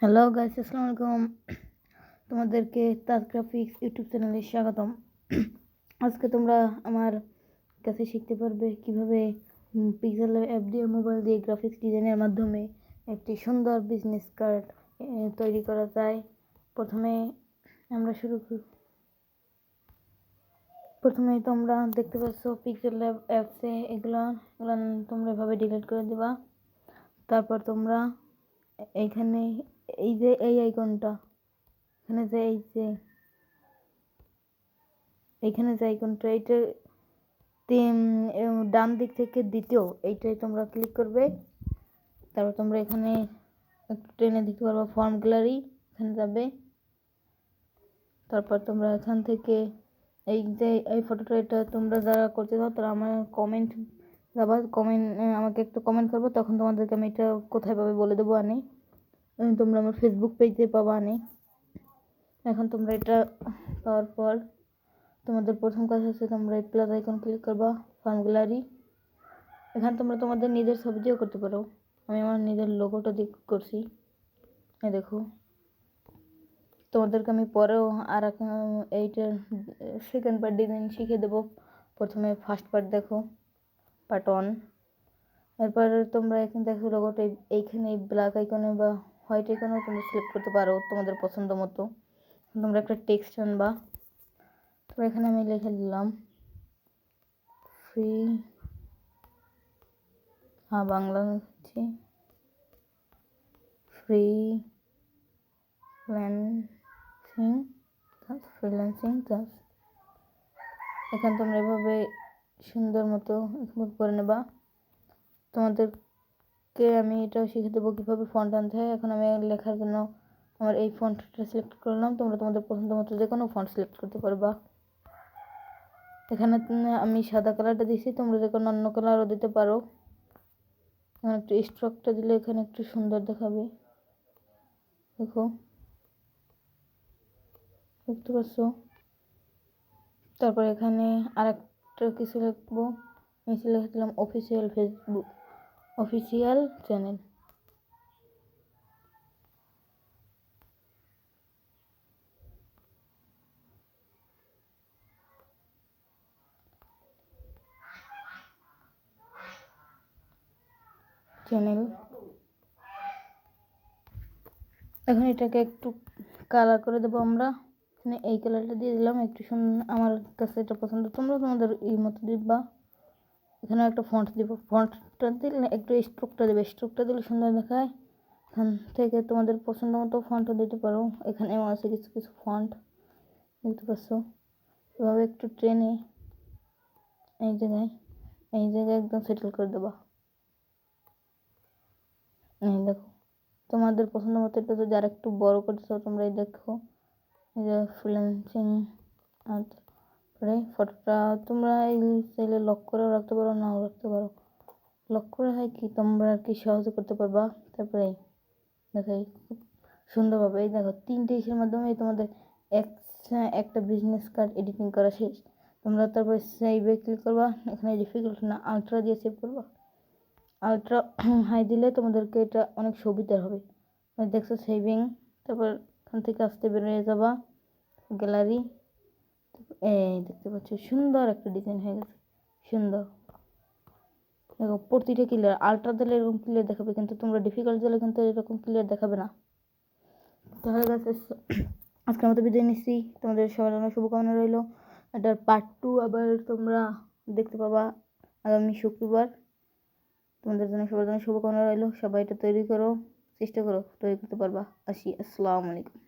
Hello guys, আসসালামু আলাইকুম। তোমাদেরকে তাজ গ্রাফিক্স ইউটিউব চ্যানেলে স্বাগতম। আজকে তোমরা আমার কাছে শিখতে পারবে কিভাবে পিক্সেল অ্যাপ দিয়ে মোবাইল দিয়ে গ্রাফিক্স ডিজাইনের মাধ্যমে একটি সুন্দর বিজনেস কার্ড তৈরি করা যায়। প্রথমে আমরা শুরু করি। প্রথমেই তোমরা দেখতে পাচ্ছ পিক্সেল অ্যাপসে এগুলো তোমরা এভাবে ডিলিট করে দিবা। তারপর তোমরা এইখানে এই যে এই আইকনটা এখানে যে এইখানে যে আইকনটা এইটা ডান দিক থেকে দ্বিতীয় এইটাই তোমরা ক্লিক করবে। তারপর তোমরা এখানে একটু টেনে দিতে পারবো ফর্ম গ্যালারি, এখানে যাবে। তারপর তোমরা এখান থেকে এই যে এই ফটোটা এটা তোমরা যারা করতে চাও তারা আমার কমেন্ট যাবা, আমাকে একটু কমেন্ট করবো, তখন তোমাদেরকে আমি এটা কোথায় পাবে বলে দেবো। তোমরা আমার ফেসবুক পেজে পাবা এখন তোমরা এটা পাওয়ার পর তোমাদের প্রথম কাজ হচ্ছে তোমরা এই প্লাস আইকন ক্লিক করবা, ফর্ম গ্যালারি। এখানে তোমরা তোমাদের নিজের ছবি দিয়েও করতে পারো। আমি আমার নিজের লোগোটা দিয়ে করছি, এই দেখো। তোমাদেরকে আমি পরেও আর এইটার সেকেন্ড পার্ট ডিজাইন শিখিয়ে দেবো। প্রথমে ফার্স্ট পার্ট দেখো, পার্ট 1। এরপর তোমরা এখানে দেখো লোগোটা এইখানে ব্ল্যাক আইকনে বা হোয়াইট আইকনেও তোমরা সিলেক্ট করতে পারো তোমাদের পছন্দ মতো। তোমরা একটা টেক্সট আনবা। তো এখানে আমি লিখে দিলাম ফ্রি, বাংলা লিখছি, ফ্রিল্যান্সিং কাজ। এখানে তোমরা এভাবে সুন্দর মতো করে নেবা। তোমাদেরকে আমি এটাও শিখে দেবো কীভাবে ফন্ট আনতে হয়। এখন আমি লেখার জন্য আমার এই ফন্টটা সিলেক্ট করলাম। তোমরা তোমাদের পছন্দ মতো যে কোনো ফন্ট সিলেক্ট করতে পারবা। এখানে আমি সাদা কালারটা দিয়েছি, তোমরা যে কোনো অন্য কালারও দিতে পারো। একটু স্ট্রোকটা দিলে এখানে একটু সুন্দর দেখাবে, দেখো, দেখতে পাচ্ছ। তারপর এখানে আর একটা কিছু লিখবো, নিচে লিখে দিলাম অফিসিয়াল ফেসবুক, অফিসিয়াল চ্যানেল। এখন এটাকে একটু কালার করে দেবো আমরা। এই কালারটা দিয়ে দিলাম, একটু আমার কাছে এটা পছন্দ, তোমরা তোমাদের এই মতো দিবা। এখানে একটা ফন্ট দিব, ফন্টটা দিলে একটু স্ট্রোকটা দেবে, স্ট্রোকটা দিলে সুন্দর দেখায়। এখান থেকে তোমাদের পছন্দ মতো ফন্টও দিতে পারো। এখানে আছে কিছু কিছু ফন্ট, দেখতে পাচ্ছ। এভাবে একটু ট্রেনে এই জায়গায় একদম সেটেল করে দেবা। এই দেখো, তোমাদের পছন্দ মতো এটা যদি আর একটু বড় করতে চাও তোমরা এই দেখো, এই যে ফ্রিল্যান্সিং। আর তারপরে ফটোটা তোমরা চাইলে লক করেও রাখতে পারো, নাও রাখতে পারো। লক করে হয় কি তোমরা আর কি সহজে করতে পারবা। তারপরে দেখো খুব সুন্দরভাবে এই দেখো 3টে ইসের মাধ্যমে তোমাদের একটা বিজনেস কার্ড এডিটিং করা শেষ। তোমরা তারপরে সেভে ক্লিক করবা। এখানে ডিফিকাল্ট না, আলট্রা দিয়ে সেভ করবা। আলট্রা হাই দিলে তোমাদেরকে এটা অনেক সুবিধার হবে। দেখছো সেভিং। তারপর এখান থেকে আসতে বেরিয়ে যাবা, গ্যালারি। এই দেখতে পাচ্ছ সুন্দর একটা ডিজাইন হয়ে গেছে, সুন্দর। দেখো প্রতিটা ক্লিয়ার, আলট্রা দিলে এরকম ক্লিয়ার দেখাবে, কিন্তু তোমরা ডিফিকাল্ট দিলে কিন্তু এরকম ক্লিয়ার দেখাবে না। তাহলে আজকের মতো বিদায় নিচ্ছি। তোমাদের সবার জন্য শুভকামনা রইল। এটার পার্ট 2 আবার তোমরা দেখতে পাবা আগামী শুক্রবার। তোমাদের জন্য সবার জন্য শুভকামনা রইল। সবাই এটা তৈরি করো, চেষ্টা করো তৈরি করতে পারবা। আসসালামু আলাইকুম।